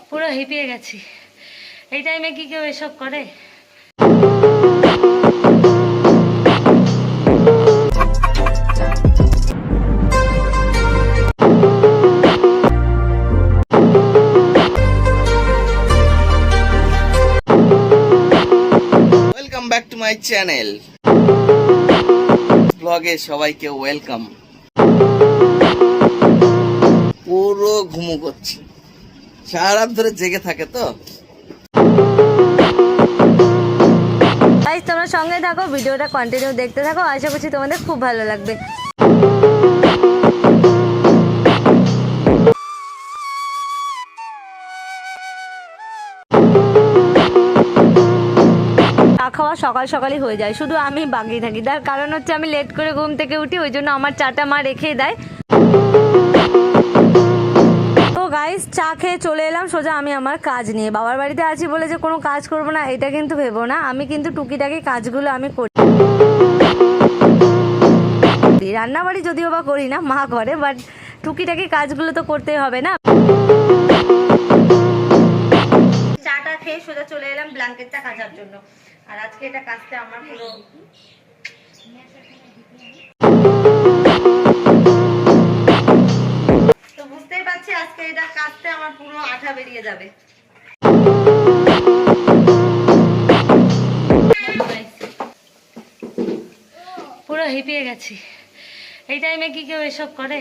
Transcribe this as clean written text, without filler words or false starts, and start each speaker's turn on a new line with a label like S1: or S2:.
S1: পুরো হিপিয়ে গেছি। এই টাইমে কি কেউ এসব করে?
S2: Welcome back to my channel ব্লগে সবাইকে ওয়েলকাম। পুরো ঘুমু করছি, সারা রাত ধরে জেগে থাকে তো।
S1: গাইস তোমরা সঙ্গে থাকো, ভিডিওটা কন্টিনিউ দেখতে থাকো, আশা করছি তোমাদের খুব ভালো লাগবে। চা খাওয়া সকাল সকালই হয়ে যায়, শুধু আমি বাকি থাকি। তার কারণ হচ্ছে আমি লেট করে ঘুম থেকে উঠি, ওই জন্য আমার চাটা মা রেখেই দেয়। তো গাইস চা খেয়ে চলে এলাম সোজা আমি আমার কাজ নিয়ে। বাবার বাড়িতে আছি বলে যে কোনো কাজ করবো না এটা কিন্তু ভেবো না, আমি কিন্তু টুকিটাকি কাজগুলো আমি করি। রান্না বাড়ি যদিও বা করি না, মা করে, বাট টুকিটাকি কাজগুলো তো করতেই হবে না। চাটা খেয়ে সোজা চলে এলাম ব্ল্যাঙ্কেটটা কাচার জন্য। আর আজকে এটা কাচতে আমার পুরো তো বুঝতেই পারছি আজকে এটা কাচতে আমার পুরো আঠা বেরিয়ে যাবে। পুরো হিপিয়ে গেছি। এই টাইমে কি কেউ এসব করে?